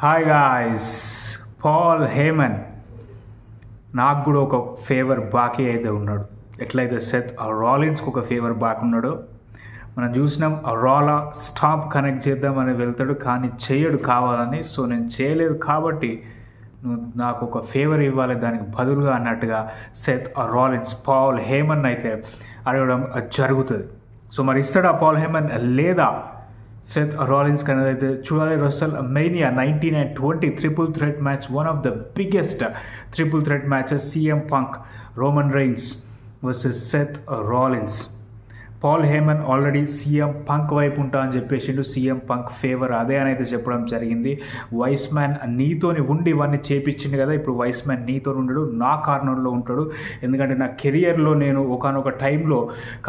Hi guys, Paul హేమన్ నాకు కూడా ఒక ఫేవర్ బాకీ అయితే ఉన్నాడు. ఎట్లయితే సెత్ రాలిన్స్కి ఒక ఫేవర్ బాకీ ఉన్నాడో మనం చూసినాం. రాలా స్టాప్ కనెక్ట్ చేద్దామని వెళ్తాడు, కానీ చేయడు కావాలని. సో నేను చేయలేదు కాబట్టి నువ్వు నాకు ఒక ఫేవర్ ఇవ్వాలి దానికి బదులుగా అన్నట్టుగా సెత్ రాలిన్స్ పాల్ హేమన్ అయితే అడగడం జరుగుతుంది. సో మరి ఇస్తాడా పాల్ హేమన్ లేదా సెత్ రాలిన్స్ అనేది అయితే చూడాలి. WrestleMania 19 and 20 triple threat match, one of the biggest triple threat matches. CM Punk, Roman Reigns versus Seth Rollins. Paul Heyman already CM Punk వైపు ఉంటా అని చెప్పేసిండు. సీఎం పంక్ ఫేవర్ అదే అని అయితే చెప్పడం జరిగింది. వైస్ మ్యాన్ నీతోని ఉండి ఇవన్నీ చేపించింది కదా, ఇప్పుడు వైస్ మ్యాన్ నీతో ఉండడు, నా కార్నర్లో ఉంటాడు. ఎందుకంటే నా కెరియర్లో నేను ఒకనొక టైంలో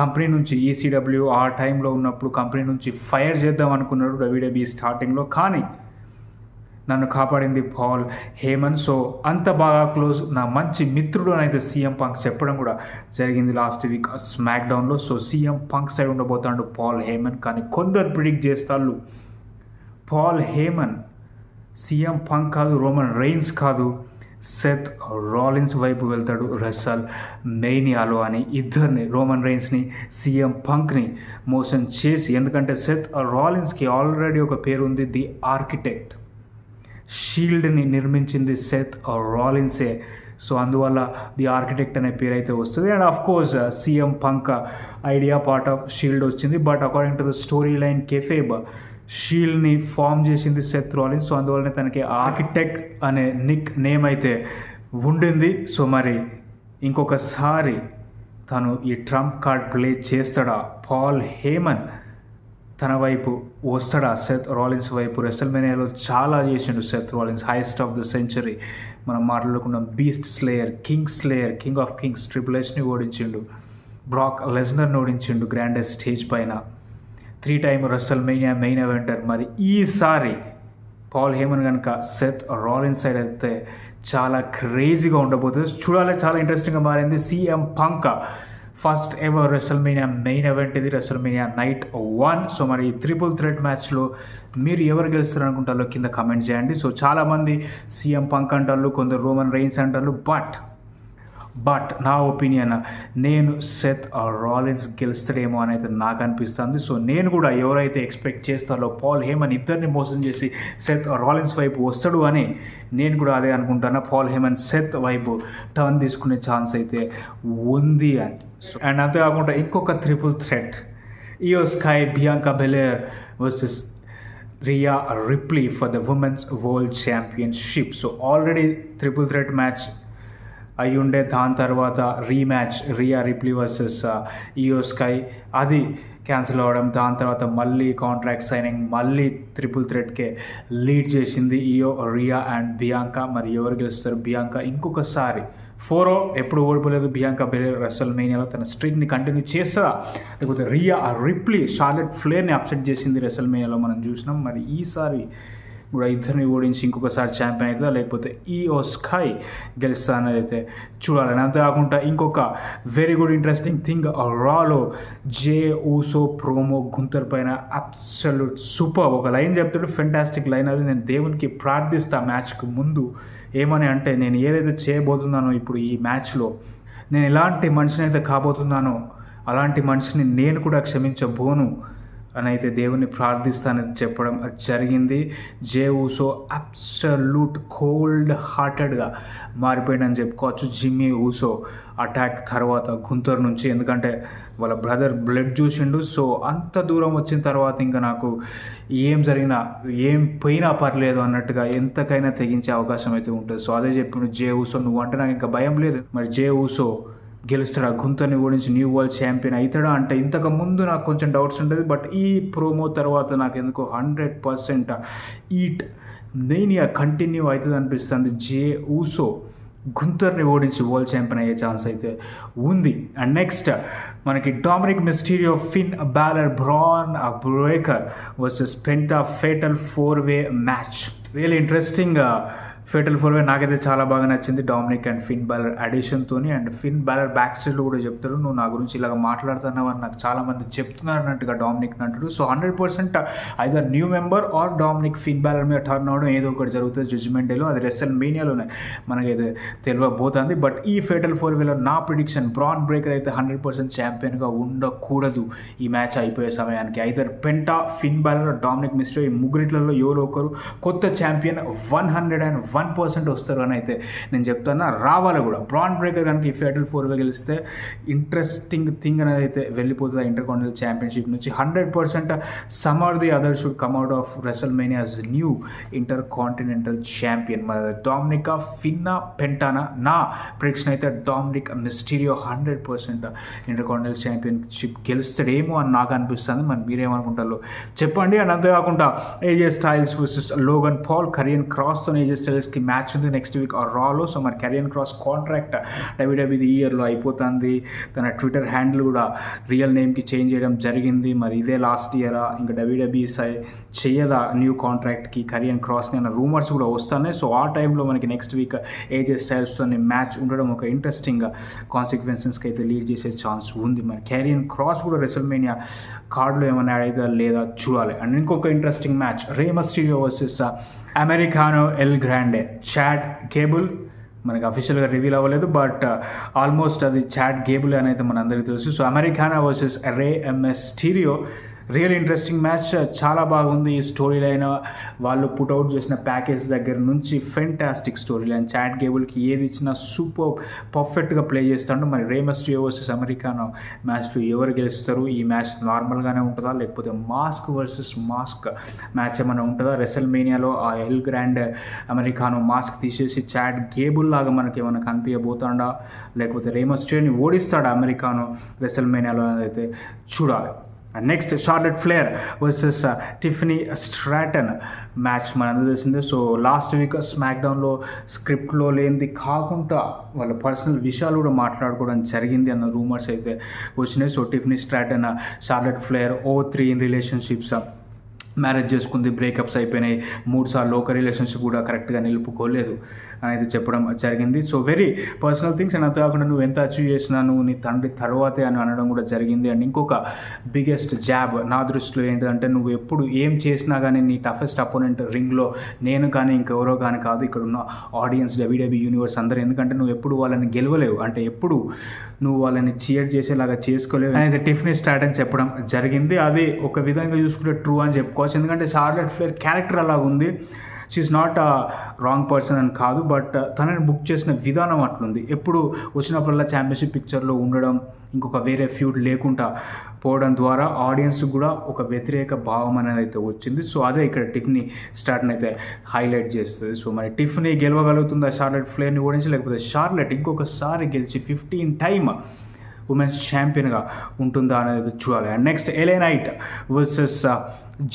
కంపెనీ నుంచి ఈసీడబ్ల్యూ ఆ టైంలో ఉన్నప్పుడు కంపెనీ నుంచి ఫైర్ చేద్దాం అనుకున్నాడు డబ్ల్యూడబ్ల్యూఈ స్టార్టింగ్లో, కానీ నన్ను కాపాడింది పాల్ హేమన్. సో అంత బాగా క్లోజ్, నా మంచి మిత్రుడు అని అయితే సీఎం పంక్ చెప్పడం కూడా జరిగింది లాస్ట్ వీక్ స్మాక్ డౌన్లో. సో సీఎం పంక్ సైడ్ ఉండబోతాడు పాల్ హేమన్, కానీ కొందరు ప్రిడిక్ట్ చేస్తారు పాల్ హేమన్ సీఎం పంక్ కాదు, రోమన్ రైన్స్ కాదు, సెత్ రాలిన్స్ వైపు వెళ్తాడు రెసల్ మేనియాలో అని. ఇద్దరిని, రోమన్ రైన్స్ని సీఎం పంక్ని మోసం చేసి, ఎందుకంటే సెత్ రాలిన్స్కి ఆల్రెడీ ఒక పేరు ఉంది, ది ఆర్కిటెక్ట్. షీల్డ్ని నిర్మించింది సెత్ రాలిన్సే. సో అందువల్ల ది ఆర్కిటెక్ట్ అనే పేరు అయితే వస్తుంది. And of course CM Punk idea part of Shield వచ్చింది, but according to the story line kayfabe షీల్డ్ని ఫామ్ చేసింది సెత్ రాలిన్స్. సో అందువల్లనే తనకి ఆర్కిటెక్ట్ అనే నిక్ నేమ్ అయితే ఉండింది. సో మరి ఇంకొకసారి తను ఈ ట్రంప్ కార్డ్ ప్లే చేస్తాడా, పాల్ హేమన్ తన వైపు వస్తాడా, సెత్ రాలిన్స్ వైపు? రెసల్మేనియాలో చాలా చేసిండు Seth Rollins, highest of the century మనం మాట్లాడుకున్నాం. Beast slayer, king of kings triple హెచ్ని ఓడించిండు, బ్రాక్ లెస్నర్ని ఓడించిండు గ్రాండెస్ట్ స్టేజ్ పైన, 3 టైమ్ రెసల్మేనియా మెయిన్ ఎవెంటర్. మరి ఈసారి పాల్ హేమన్ కనుక సెత్ రాలిన్స్ సైడ్ అయితే చాలా క్రేజీగా ఉండబోతుంది. చూడాలి, చాలా ఇంట్రెస్టింగ్గా మారింది. CM punk first ever WrestleMania main event ఇది, రెసల్మేనియా నైట్ 1. సో మరి ట్రిపుల్ థ్రెట్ మ్యాచ్లో మీరు ఎవరు గెలుస్తారు అనుకుంటారో కింద కమెంట్ చేయండి. సో చాలామంది సీఎం పంక్ అంటారు, కొందరు రోమన్ రైన్స్ అంటారు, బట్ నా ఒపీనియన్ నేను సెత్ రాలిన్స్ గెలుస్తాడేమో అని అయితే నాకు అనిపిస్తుంది. సో నేను కూడా ఎవరైతే ఎక్స్పెక్ట్ చేస్తారో పాల్ హేమన్ ఇద్దరిని మోసం చేసి సెత్ రాలిన్స్ వైపు వస్తాడు అని నేను కూడా అదే అనుకుంటాను. పాల్ హేమన్ సెత్ వైపు టర్న్ తీసుకునే ఛాన్స్ అయితే ఉంది అని. సో అండ్ అంతేకాకుండా ఇంకొక triple threat, Iyo Sky, Bianca Belair versus Rhea Ripley for the women's world championship. So already triple threat match అయి ఉండే, దాని తర్వాత rematch Rhea Ripley versus Iyo Sky అది క్యాన్సిల్ అవ్వడం, దాని తర్వాత మళ్ళీ కాంట్రాక్ట్ సైనింగ్, మళ్ళీ ట్రిపుల్ థ్రెట్కే లీడ్ చేసింది రియా అండ్ బియాంకా. మరి ఎవరు గెలుస్తారు? బియాంకా ఇంకొకసారి 4 ఎప్పుడు ఓడిపోలేదు బియాంకా బెలేర్ రెసల్మేనియాలో, తన స్ట్రీక్ని కంటిన్యూ చేస్తారా, లేకపోతే రియా రిప్లీ షార్లెట్ ఫ్లేర్ని అప్సెట్ చేసింది రెసల్మేనియాలో మనం చూసినాం. మరి ఈసారి కూడా ఇద్దరిని ఓడించి ఇంకొకసారి ఛాంపియన్ అవుతుందా, లేకపోతే ఇయో స్కై గెలుస్తా అనేది అయితే చూడాలని. అంతేకాకుండా ఇంకొక వెరీ గుడ్ ఇంట్రెస్టింగ్ థింగ్, రాలో జే ఊసో ప్రోమో గుంతర్ పైన అబ్సల్యూట్ సూపర్. ఒక లైన్ చెప్తాడు, ఫెంటాస్టిక్ లైన్. అది నేను దేవునికి ప్రార్థిస్తా మ్యాచ్కి ముందు, ఏమని అంటే, నేను ఏదైతే చేయబోతున్నానో ఇప్పుడు ఈ మ్యాచ్లో, నేను ఎలాంటి మనిషిని అయితే కాబోతున్నానో అలాంటి మనిషిని నేను కూడా క్షమించబోను అని అయితే దేవుని ప్రార్థిస్తానని చెప్పడం జరిగింది. జే ఊసో అబ్సల్యూట్ కోల్డ్ హార్టెడ్గా మారిపోయిందని చెప్పుకోవచ్చు జిమ్మీ ఊసో అటాక్ తర్వాత గుంతర్ నుంచి. ఎందుకంటే వాళ్ళ బ్రదర్ బ్లడ్ చూసిండు. సో అంత దూరం వచ్చిన తర్వాత ఇంకా నాకు ఏం జరిగినా ఏం పోయినా పర్లేదు అన్నట్టుగా ఎంతకైనా తెగించే అవకాశం అయితే ఉంటుంది. సో అదే చెప్పిండు జే ఊసో, నువ్వు అంటే నాకు ఇంకా భయం లేదు. మరి జే ఊసో గెలుస్తాడా, గుంతర్ని ఓడించి న్యూ వరల్డ్ ఛాంపియన్ అవుతాడా అంటే ఇంతకు ముందు నాకు కొంచెం డౌట్స్ ఉంటుంది, బట్ ఈ ప్రోమో తర్వాత నాకు ఎందుకో 100% ఈట్ మెయినియా కంటిన్యూ అవుతుంది అనిపిస్తుంది. జే ఊసో గుంతర్ని ఓడించి వరల్డ్ ఛాంపియన్ అయ్యే ఛాన్స్ అయితే ఉంది. అండ్ నెక్స్ట్ మనకి Dominik Mysterio, Finn Balor, Bron Breakker versus Penta fatal 4-way match. Real interesting fatal 4-వే నాకైతే చాలా బాగా నచ్చింది డామినిక్ అండ్ ఫిన్ బాలర్ అడిషన్తోని. అండ్ ఫిన్ బాలర్ బ్యాక్ స్టేజ్లో కూడా చెప్తాడు, నువ్వు నా గురించి ఇలాగ మాట్లాడుతున్నావు అని నాకు చాలామంది చెప్తున్నారు అన్నట్టుగా డామినిక్ అంటాడు. So 100% either new member or Dominik Finn Balor మీద టర్న్ అవడం ఏదో ఒకటి జరుగుతుంది జడ్జిమెంట్ డేలో. అది రెసల్ మేనియాలోనే మనకైతే తెలియబోతుంది. బట్ ఈ ఫేటల్ 4-వేలో నా ప్రిడిక్షన్ బ్రాన్ బ్రేకర్ అయితే 100% ఛాంపియన్గా ఉండకూడదు ఈ మ్యాచ్ అయిపోయే సమయానికి. ఐదర్ పెంటా, ఫిన్ బాలర్, డామినిక్ మిస్టరీ ఈ ముగ్గురిట్లలో ఎవరో ఒకరు కొత్త ఛాంపియన్ 101% వస్తారు అని అయితే నేను చెప్తాను. రావాలి కూడా. బ్రాన్ బ్రేకర్ కనుక ఈ ఫేటల్ 4-వే గెలిస్తే ఇంట్రెస్టింగ్ థింగ్ అనేది అయితే వెళ్ళిపోతుంది ఇంటర్కాంటినెంటల్ ఛాంపియన్షిప్ నుంచి. 100% some or the other should come out of WrestleMania as new intercontinental champion. మన డామినికా, ఫిన్నా, పెంటానా? నా ప్రిడిక్షన్ అయితే Dominik Mysterio 100% intercontinental championship గెలుస్తాడేమో అని నాకు అనిపిస్తుంది. మరి మీరేమనుకుంటారో చెప్పండి. అండ్ అంతేకాకుండా AJ Styles versus Logan Paul, Karrion క్రాస్తో ఏజే స్టైల్స్కి మ్యాచ్ ఉంది నెక్స్ట్ వీక్ రాలో. సో మరి కరియన్ క్రాస్ కాంట్రాక్ట్ డబ్ల్యూడబ్ల్యూఈ ఈ ఇయర్లో అయిపోతుంది. తన ట్విట్టర్ హ్యాండిల్ కూడా రియల్ నేమ్కి చేంజ్ చేయడం జరిగింది. మరి ఇదే లాస్ట్ ఇయరా ఇంకా డబ్ల్యూడబ్ల్యూఈ చేయదా న్యూ కాంట్రాక్ట్కి కరియన్ క్రాస్ని అన్న రూమర్స్ కూడా వస్తున్నాయి. సో ఆ టైంలో మనకి నెక్స్ట్ వీక్ ఏజే స్టైల్స్తో మ్యాచ్ ఉండడం ఒక ఇంట్రెస్టింగ్ కాన్సిక్వెన్సెస్కి అయితే లీడ్ చేసే ఛాన్స్ ఉంది. మరి కరియన్ క్రాస్ కూడా రెసల్మేనియా కార్డులో ఏమైనా యాడ్ అవుతుందా లేదా చూడాలి. అండ్ ఇంకొక interesting match Rey Mysterio versus Americano El Grande. Chad Gable మనకి అఫీషియల్గా రివీల్ అవ్వలేదు, బట్ ఆల్మోస్ట్ అది చాడ్ గేబుల్ అని అయితే మనందరికీ తెలుసు. So Americano versus Rey Mysterio real interesting match. చాలా బాగుంది ఈ స్టోరీ లైన్. వాళ్ళు పుట్అవుట్ చేసిన ప్యాకేజ్ దగ్గర నుంచి ఫెంటాస్టిక్ స్టోరీ లైన్. చాట్ గేబుల్కి ఏది ఇచ్చినా సూపర్ పర్ఫెక్ట్గా ప్లే చేస్తాడు. మరి రే మిస్టీరియో వర్సెస్ అమెరికానో మ్యాచ్లో ఎవరు గెలుస్తారు? ఈ మ్యాచ్ నార్మల్గానే ఉంటుందా లేకపోతే మాస్క్ వర్సెస్ మాస్క్ మ్యాచ్ ఏమైనా ఉంటుందా? రెసల్ మేనియాలో ఆ ఎల్ గ్రాండ్ అమెరికానో మాస్క్ తీసేసి చాట్ గేబుల్ లాగా మనకి ఏమైనా కనిపించబోతాడా లేకపోతే రే మిస్టీరియోని ఓడిస్తాడా అమెరికానో రెసల్ మేనియాలో అనేది అయితే చూడాలి. Next Charlotte Flair versus Tiffany Stratton match మనందరూ తెలిసిందే. సో లాస్ట్ వీక్ స్మాక్డౌన్లో స్క్రిప్ట్లో లేనిది కాకుండా వాళ్ళ పర్సనల్ విషయాలు కూడా మాట్లాడుకోవడం జరిగింది అన్న రూమర్స్ అయితే వచ్చినాయి. So Tiffany Stratton, Charlotte Flair 0-3 in relationships, marriage చేసుకుంది, బ్రేకప్స్ అయిపోయినాయి, 3 సార్లు ఒక రిలేషన్షిప్ కూడా కరెక్ట్గా నిలుపుకోలేదు అని అయితే చెప్పడం జరిగింది. So very personal things. And అంతేకాకుండా నువ్వు ఎంత అచీవ్ చేసినా నువ్వు నీ తండ్రి తర్వాతే అని అనడం కూడా జరిగింది. అండ్ ఇంకొక బిగ్గెస్ట్ జాబ్ నా దృష్టిలో ఏంటంటే, నువ్వు ఎప్పుడు ఏం చేసినా కానీ నీ టఫెస్ట్ అపోనెంట్ రింగ్లో నేను కానీ ఇంకెవరో కానీ కాదు, ఇక్కడ ఉన్న ఆడియన్స్, డబ్ల్యూడబ్ల్యూఈ యూనివర్స్ అందరూ. ఎందుకంటే నువ్వు ఎప్పుడు వాళ్ళని గెలవలేవు, అంటే ఎప్పుడు నువ్వు వాళ్ళని చీర్ చేసేలాగా చేసుకోలేవు అనేది టిఫనీ స్ట్రాటన్ చెప్పడం జరిగింది. అది ఒక విధంగా చూసుకుంటే ట్రూ అని చెప్పుకోవచ్చు. ఎందుకంటే షార్లెట్ ఫ్లేర్ క్యారెక్టర్ అలా ఉంది. She is not a wrong person అని కాదు, బట్ తనని బుక్ చేసిన విధానం అట్లుంది. ఎప్పుడు వచ్చినప్పుడల్లా ఛాంపియన్షిప్ పిక్చర్లో ఉండడం, ఇంకొక వేరే ఫ్యూడ్ లేకుండా పోవడం ద్వారా ఆడియన్స్ కూడా ఒక వ్యతిరేక భావం అనేది అయితే వచ్చింది. సో అదే ఇక్కడ టిఫనీ స్టార్ట్ని అయితే హైలైట్ చేస్తుంది. సో మరి టిఫనీ గెలవగలుగుతుందా షార్లెట్ ఫ్లేర్ని ఓడించి, లేకపోతే షార్లెట్ ఇంకొకసారి గెలిచి 15 టైమ్ ఉమెన్స్ ఛాంపియన్గా ఉంటుందా అనేది చూడాలి. And next LA Knight versus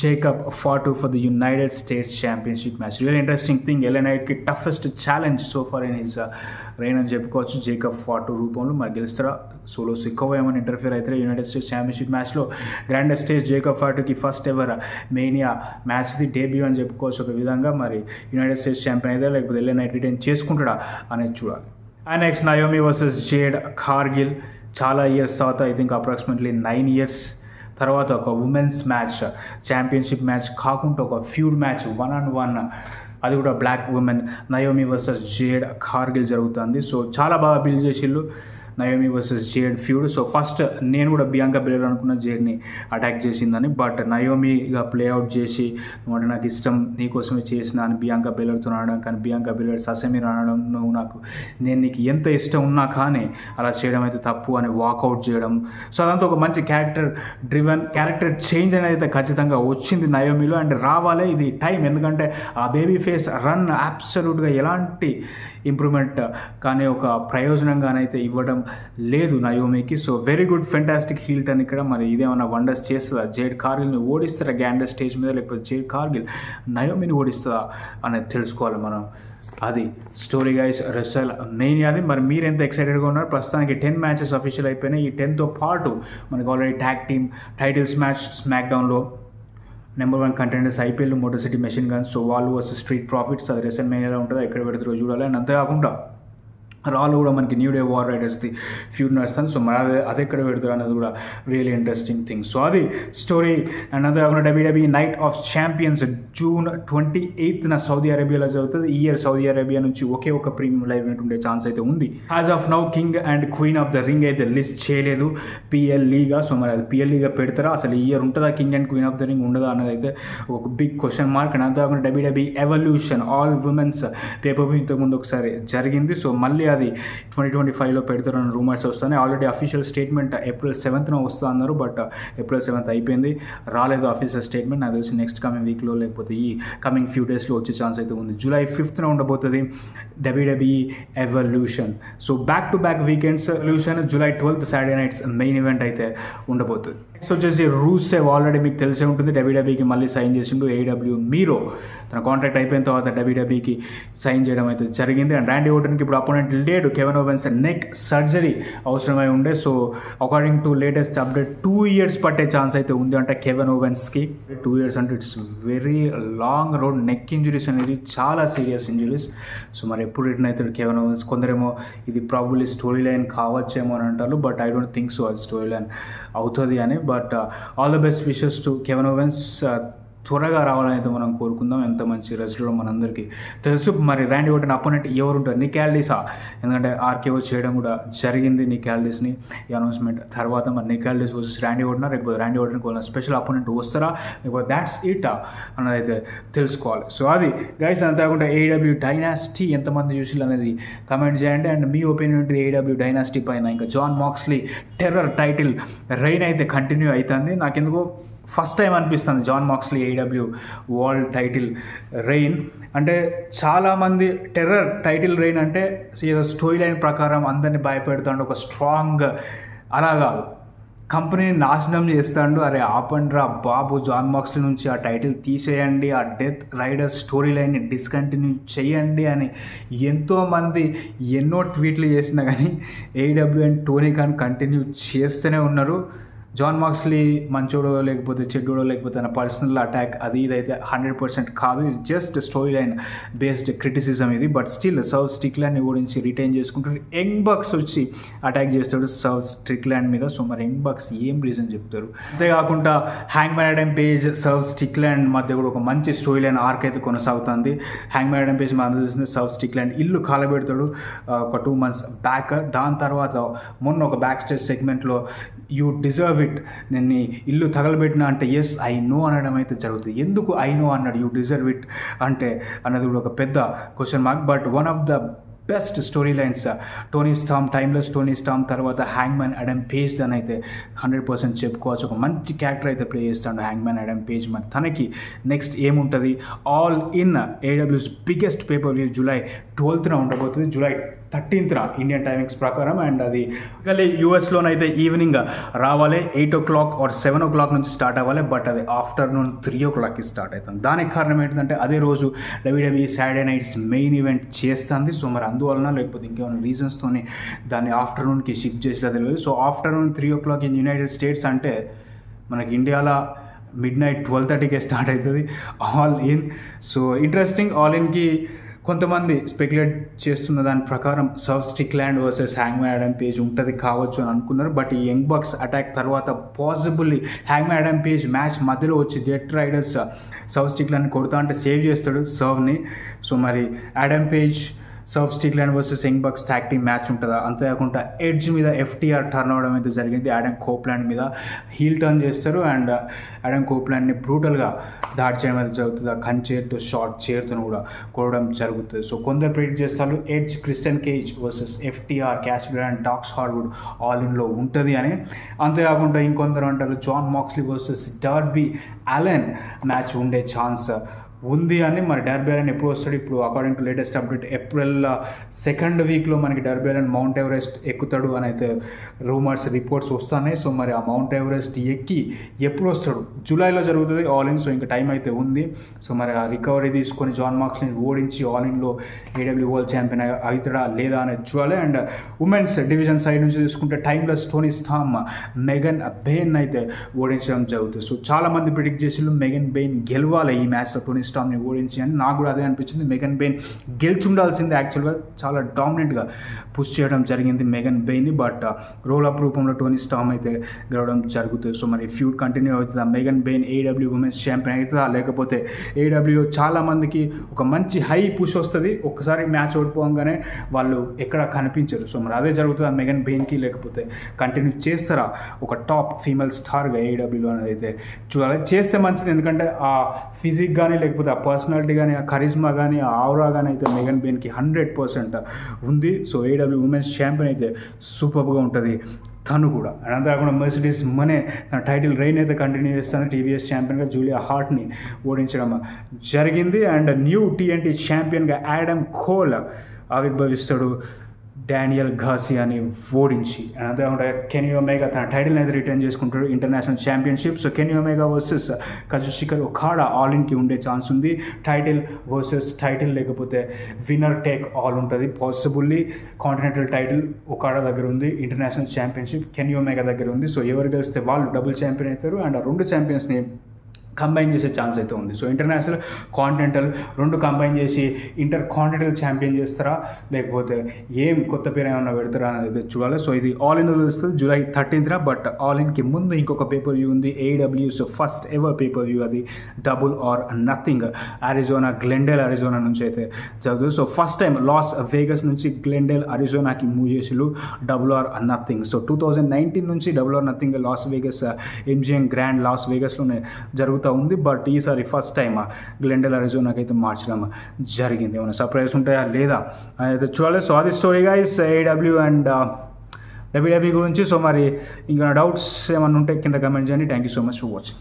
Jacob Fatu for the United States championship match. Real interesting thing, LA నైట్కి toughest challenge so far in his reign అని చెప్పుకోవచ్చు జేకబ్ ఫాటు రూపంలో. మరి గెలుస్తారా? సోలోస్ ఎక్కువ ఏమైనా ఇంటర్ఫియర్ అయితే యునైటెడ్ స్టేట్స్ ఛాంపియన్షిప్ మ్యాచ్లో గ్రాండెస్ట్ స్టేజ్ జేకబ్ ఫాటుకి ఫస్ట్ ఎవర్ మేనియా మ్యాచ్ది డెబ్యూ అని చెప్పుకోవచ్చు ఒక విధంగా. మరి యునైటెడ్ స్టేట్స్ ఛాంపియన్ అయితే లేకపోతే ఎలే నైట్ రిటైన్ చేసుకుంటాడా అనేది చూడాలి. And next Naomi versus Jade Kargil. చాలా ఇయర్స్ తర్వాత, ఐ థింక్ అప్రాక్సిమేట్లీ 9 years తర్వాత ఒక ఉమెన్స్ మ్యాచ్, ఛాంపియన్షిప్ మ్యాచ్ కాకుండా ఒక ఫ్యూడ్ మ్యాచ్ 1-on-1, అది కూడా black woman Naomi versus Jade Cargill జరుగుతుంది. సో చాలా బాగా బిల్డ్ చేసిళ్ళు Naomi versus Jade feud. So first నేను కూడా బియాంకా బెలర్ అనుకున్న జేడ్ని అటాక్ చేసిందని, బట్ నయోమిగా ప్లేఅవుట్ చేసి నువ్వు నాకు ఇష్టం, నీకోసమే చేసిన అని బియాంకా బెలర్తో అనడం, కానీ బియాంకా బెలర్ ససెమీర్ అనడం, నేను నీకు ఎంత ఇష్టం ఉన్నా కానీ అలా చేయడం అయితే తప్పు అని వాకౌట్ చేయడం. సో అదంతా ఒక మంచి క్యారెక్టర్ చేంజ్ అనేది అయితే ఖచ్చితంగా వచ్చింది నయోమిలో. అండ్ రావాలి, ఇది టైం. ఎందుకంటే ఆ బేబీ ఫేస్ రన్ అబ్సల్యూట్గా ఎలాంటి ఇంప్రూవ్మెంట్ కానీ ఒక ప్రయోజనంగానైతే ఇవ్వడం లేదు నయోమికి. So very good fantastic heel turn ఇక్కడ. మరి ఇదేమన్నా వండర్స్ చేస్తుందా? జేడ్ కార్గిల్ని ఓడిస్తారా గ్రాండెస్ట్ స్టేజ్ మీద, లేకపోతే జేడ్ కార్గిల్ నయోమిని ఓడిస్తుందా అనేది తెలుసుకోవాలి మనం. అది స్టోరీ గైస్ రెసల్ మేనియాది. మరి మీరు ఎంత ఎక్సైటెడ్గా ఉన్నారు? ప్రస్తుతానికి 10 matches అఫీషియల్ అయిపోయినాయి. ఈ 10తో పాటు మనకు already tag team titles match స్మాక్డౌన్లో number 1 contenders IPL, Motor City Machine Guns. So వాళ్ళు వర్సెస్ స్ట్రీట్ ప్రాఫిట్స్. అది రెసల్ మేనియాలో ఉంటుందో ఎక్కడ పెడతారో చూడాలి. అండ్ అంతేకాకుండా రాలో కూడా మనకి న్యూ డే వార్ రైడర్స్ది ఫ్యూడ్ నడుస్తుంది. సో మరి అది ఎక్కడ పెడతారు అనేది కూడా రియల్లీ ఇంట్రెస్టింగ్ థింగ్. సో అది స్టోరీ. అండ్ అంతేకాకుండా WWE night of champions June 28న సౌదీ అరేబియాలో జరుగుతుంది. ఈ ఇయర్ సౌదీ అరేబియా నుంచి ఒకే ఒక ప్రీమియం లైవ్ ఈవెంట్ ఉండే ఛాన్స్ అయితే ఉంది. As of now king and queen of the ring అయితే లిస్ట్ చేయలేదు PL లీగా. సో మరి అది PL లీగా పెడతారా, అసలు ఈ ఇయర్ ఉంటుందా king and queen of the ring ఉండదా అన్నది అయితే ఒక బిగ్ క్వశ్చన్ మార్క్. అండ్ అంతేకాకుండా WWE evolution all women's paper ఇంతకుముందు ఒకసారి జరిగింది. సో మళ్ళీ అది 2025లో పెడతారని రూమర్స్ వస్తున్నాయి. ఆల్రెడీ అఫీషియల్ స్టేట్మెంట్ April 7న వస్తూ అన్నారు. బట్ April 7th అయిపోయింది, రాలేదు అఫీషియల్ స్టేట్మెంట్. నాకు తెలిసి నెక్స్ట్ కమింగ్ వీక్లో లేకపోతే ఈ కమింగ్ ఫ్యూ డేస్లో వచ్చే ఛాన్స్ అయితే ఉంది. July 5th ఉండబోతుంది WWE evolution. So back to back weekends evolution. July 12th Saturday nights main event అయితే ఉండబోతుంది. సో వచ్చేసి రూసెవ్ ఆల్రెడీ మీకు తెలిసే ఉంటుంది, WWEకి మళ్ళీ సైన్ చేసిండు. AEW మీరో తన కాంట్రాక్ట్ అయిపోయిన తర్వాత WWEకి సైన్ చేయడం అయితే జరిగింది. అండ్ ర్యాండీ ఓర్టన్కి ఇప్పుడు అపోనెంట్ లేడు. కెవెన్ ఓవెన్స్ నెక్ సర్జరీ అవసరమై ఉండే. So according to latest update 2 years పట్టే ఛాన్స్ అయితే ఉంది అంటే కెవెన్ ఓవెన్స్కి. 2 years అంటే it's very long road. Neck injuries అనేది చాలా సీరియస్ ఇంజురీస్. సో మరి ఎప్పుడు రిటర్న్ అవుతాడు కెవెన్ ఓవెన్స్? కొందరేమో ఇది ప్రాబబ్లీ స్టోరీ లైన్ కావచ్చేమో అని అంటారు, but I don't think so అది స్టోరీ లైన్ అవుతుంది అని. But all the best wishes to Kevin Owens. త్వరగా రావాలని అయితే మనం కోరుకుందాం. ఎంత మంచి రెస్లర్ మనందరికీ తెలుసు. మరి ర్యాండీ ఓర్టన్ అపోనెంట్ ఎవరు ఉంటారు? నిక్ ఆల్డిసా. ఎందుకంటే RKO చేయడం కూడా జరిగింది నిక్ ఆల్డిస్ని ఈ అనౌన్స్మెంట్ తర్వాత. మరి Nick Aldis versus Randy Orton, లేకపోతే ర్యాండీ ఓర్టన్కి వాళ్ళ స్పెషల్ అపోనెంట్ వస్తారా, లేకపోతే దాట్స్ ఇట్ అన్నది అయితే తెలుసుకోవాలి. సో అది గైస్. అంతేకాకుండా AEW డైనాసిటీ ఎంతమంది చూసి అనేది కమెంట్ చేయండి. అండ్ మీ ఒపీనియన్ ఉంటుంది AEW డైనాసిటీ పైన. ఇంకా Jon Moxley terror title reign అయితే కంటిన్యూ అవుతుంది. నాకెందుకో ఫస్ట్ టైం అనిపిస్తుంది Jon Moxley AEW world title reign అంటే. చాలామంది టెర్రర్ టైటిల్ రెయిన్ అంటే ఏదో స్టోరీ లైన్ ప్రకారం అందరినీ భయపెడుతాడు, ఒక స్ట్రాంగ్ అలా కాదు, కంపెనీని నాశనం చేస్తాడు. అరే ఆపండ్రా బాబు, జాన్ మాక్స్లీ నుంచి ఆ టైటిల్ తీసేయండి, ఆ డెత్ రైడర్ స్టోరీ లైన్ని డిస్కంటిన్యూ చేయండి అని ఎంతోమంది ఎన్నో ట్వీట్లు చేసినా కానీ AEW and Tony Khan continue చేస్తూనే ఉన్నారు. జాన్ మాక్స్లీ మంచోడో లేకపోతే చెడ్డోడో లేకపోతే తన పర్సనల్ అటాక్ అది ఇదైతే 100% కాదు. ఇది just story line based criticism ఇది. బట్ స్టిల్ సర్వ్ స్ట్రిక్లాండ్ని గురించి రిటైన్ చేసుకుంటారు. యంగ్ బక్స్ వచ్చి అటాక్ చేస్తాడు సర్వ్ స్ట్రిక్లాండ్ మీద. సో మరి యంగ్ బక్స్ ఏం రీజన్ చెప్తారు? అంతేకాకుండా హ్యాంగ్మ్యాన్ ఆడమ్ పేజ్ సర్వ్ స్ట్రిక్లాండ్ మధ్య కూడా ఒక మంచి స్టోరీ లైన్ ఆర్క్ అయితే కొనసాగుతుంది. హ్యాంగ్మ్యాన్ ఆడమ్ పేజ్ మన తెలిసింది సర్వ్ స్ట్రిక్లాండ్ ఇల్లు కాలబెడతాడు ఒక 2 months బ్యాక్. దాని తర్వాత మొన్న ఒక బ్యాక్ స్టేజ్ సెగ్మెంట్లో యూ డిజర్వ్ ఇట్, నేను ఇల్లు తగలబెట్టినా అంటే ఎస్ ఐ నో అనడం అయితే జరుగుతుంది. ఎందుకు ఐ నో అన్నాడు యూ డిజర్వ్ ఇట్ అంటే అన్నది కూడా ఒక పెద్ద question mark. But one of the best story lines Tony storm, timeless Tony storm తర్వాత హ్యాంగ్మ్యాన్ ఆడమ్ పేజ్ అని అయితే 100% చెప్పుకోవచ్చు. ఒక మంచి క్యారెక్టర్ అయితే ప్లే చేస్తాడు హ్యాంగ్మ్యాన్ ఆడమ్ పేజ్. మరి తనకి నెక్స్ట్ ఏముంటుంది? All in AEW's biggest pay per view July 12th ఉండబోతుంది. July 13th ఇండియన్ టైమింగ్స్ ప్రకారం. అండ్ అది యూఎస్లోనైతే ఈవినింగ్ రావాలి, 8 o'clock or 7 o'clock నుంచి స్టార్ట్ అవ్వాలి. బట్ అది ఆఫ్టర్నూన్ 3 o'clockకి స్టార్ట్ అవుతుంది. దానికి కారణం ఏంటంటే అదే రోజు WWE Saturday nights main event చేస్తుంది. సో మరి అందువలన లేకపోతే ఇంకేమైనా రీజన్స్తోని దాన్ని ఆఫ్టర్నూన్కి షిఫ్ట్ చేసినా తెలియదు. So afternoon 3 o'clock in United States అంటే మనకి ఇండియాలో midnight 12:30కే స్టార్ట్ అవుతుంది All In. So interesting. All ఇన్కి కొంతమంది స్పెక్యులేట్ చేస్తున్న దాని ప్రకారం Swerve Strickland versus Hangman Adam Page ఉంటుంది కావచ్చు అని అనుకున్నారు. బట్ ఈ యంగ్ బక్స్ అటాక్ తర్వాత possibly Hangman Adam Page match మధ్యలో వచ్చి డెత్ రైడర్స్ సర్వ్ స్ట్రిక్లాండ్ని కొడతా అంటే సేవ్ చేస్తాడు సర్వ్ని. సో మరి Adam Page Swerve Strickland versus Young Bucks tag team match ఉంటుందా? అంతేకాకుండా ఎడ్జ్ మీద FTR టర్న్ అవడం అయితే జరిగింది. ఆడమ్ కోప్లాండ్ మీద హీల్ టర్న్ చేస్తారు అండ్ ఆడమ్ కోప్లాండ్ని బ్రూటల్గా దాడి చేయడం అయితే జరుగుతుంది. ఆ కంచేర్తో షార్ట్ చైర్తో కూడా కొడడం జరుగుతుంది. సో కొందరు ప్రిడిక్ట్ చేస్తారు Edge Christian Cage versus FTR క్యాసిడో అండ్ డాక్స్ హార్వుడ్ ఆల్ ఇన్లో ఉంటుంది అని. అంతేకాకుండా ఇంకొందరు అంటారు Jon Moxley versus Darby Allin match ఉండే ఛాన్స్ ఉంది అని మరి డర్బీ అలన్ ఎప్పుడు వస్తాడు ఇప్పుడు according to latest update April second వీక్లో మనకి డర్బీ అలన్ మౌంట్ ఎవరెస్ట్ ఎక్కుతాడు అని అయితే రూమర్స్ రిపోర్ట్స్ వస్తున్నాయి. సో మరి ఆ మౌంట్ ఎవరెస్ట్ ఎక్కి ఎప్పుడు వస్తాడు? జూలైలో జరుగుతుంది ఆల్ ఇన్. సో ఇంకా టైం అయితే ఉంది. సో మరి ఆ రికవరీ తీసుకొని జాన్ మాక్స్లీని ఓడించి ఆల్ ఇన్లో ఏడబ్ల్యూ వరల్డ్ ఛాంపియన్ అవుతాడా లేదా అనేది చూడాలి. అండ్ ఉమెన్స్ డివిజన్ సైడ్ నుంచి చూసుకుంటే టైమ్లెస్ టోనీ స్టామ్ మెగన్ బెయిన్ అయితే ఓడించడం జరుగుతుంది. సో చాలామంది ప్రిడిక్ట్ చేసి మెగన్ బెయిన్ గెలవాలి ఈ మ్యాచ్లో టోనీ స్టామ్ని ఓడించి అని. నాకు కూడా అదే అనిపించింది. మెగన్ బెయిన్ గెలిచుండాల్సిందే యాక్చువల్గా. చాలా డామినెంట్గా పుష్ చేయడం జరిగింది మెగన్ బెయిన్ని. బట్ రోల్ అప్ రూపంలో టోనీ స్టామ్ అయితే గెలవడం జరుగుతుంది. సో మరి ఫ్యూడ్ కంటిన్యూ అవుతుందా? మెగన్ బెయిన్ ఏడబ్ల్యూ ఉమెన్స్ ఛాంపియన్ అవుతుందా? లేకపోతే ఏడబ్ల్యూ చాలామందికి ఒక మంచి హై పుష్ వస్తుంది, ఒక్కసారి మ్యాచ్ ఓడిపోగానే వాళ్ళు ఎక్కడ కనిపించరు. సో మరి అదే జరుగుతుందా మెగన్ బెయిన్కి? లేకపోతే కంటిన్యూ చేస్తారా ఒక టాప్ ఫీమేల్ స్టార్గా ఏడబ్ల్యూలో అనేది అయితే చూడాలి. చేస్తే మంచిది, ఎందుకంటే ఆ ఫిజిక్ కానీ లేకపోతే ఆ పర్సనాలిటీ కానీ ఆ కరిజ్మా కానీ ఆ ఆవరా కానీ అయితే మెగన్ బెయిన్కి 100% ఉంది. సో ఏడబ్ల్యూ ఉమెన్స్ ఛాంపియన్ అయితే సూపర్గా ఉంటుంది తను కూడా. అండ్ అంతేకాకుండా మెర్సిడీస్ మనే తన టైటిల్ రెయిన్ అయితే కంటిన్యూ చేస్తాను. టీవీఎస్ ఛాంపియన్గా జూలియా హార్ట్ని ఓడించడం జరిగింది. అండ్ న్యూ TNT ఛాంపియన్గా యాడమ్ కోల్ ఆవిర్భవిస్తాడు డానియల్ గార్సియాని ఓడించి. అండ్ అంతేకాకుండా కెనీ ఒమేగా తన టైటిల్ని అయితే రిటర్న్ చేసుకుంటాడు international championship. So Kenny Omega versus Kazuchika Okada All ఇన్కి ఉండే ఛాన్స్ ఉంది. టైటిల్ వర్సెస్ టైటిల్ లేకపోతే విన్నర్ టేక్ ఆల్ ఉంటుంది. పాసిబుల్లీ కాంటినెంటల్ టైటిల్ ఒకాడా దగ్గర ఉంది, ఇంటర్నేషనల్ ఛాంపియన్షిప్ కెనీ ఒమేగా దగ్గర ఉంది. సో ఎవరు గెలిస్తే వాళ్ళు డబుల్ ఛాంపియన్ అవుతారు. అండ్ ఆ రెండు ఛాంపియన్స్ని కంబైన్ చేసే ఛాన్స్ అయితే ఉంది. సో ఇంటర్నేషనల్ కాంటినెంటల్ రెండు కంబైన్ చేసి ఇంటర్ కాంటినెంటల్ ఛాంపియన్ చేస్తారా లేకపోతే ఏం కొత్త పేరు ఏమన్నా పెడతారా అనేది చూడాలి. సో ఇది ఆల్ ఇన్ తెలుస్తుంది జూలై 13th. బట్ ఆల్ ఇన్కి ముందు ఇంకొక పేపర్ వ్యూ ఉంది AEW's first ever pay per view. అది double or nothing Arizona Glendale Arizona నుంచి అయితే జరుగుతుంది. So first time Las Vegas నుంచి గ్లెండేల్ అరిజోనాకి మూవ్ చేసిళ్ళు డబుల్ ఆర్ నథింగ్. సో 2019 నుంచి double or nothing Las Vegas MGM grand Las వేగస్లోనే జరుగుతుంది ఉంది. బట్ ఈసారి ఫస్ట్ టైం గ్లెండేల్ అరిజోనాకి అయితే మార్చడం జరిగింది. ఏమైనా సర్ప్రైజ్ ఉంటాయా లేదా అయితే చూడాలి. సో అది story guys AEW and WWE గురించి. సో మరి ఇంకా డౌట్స్ ఏమైనా ఉంటే కింద కమెంట్ చేయండి. Thank you so much for watching.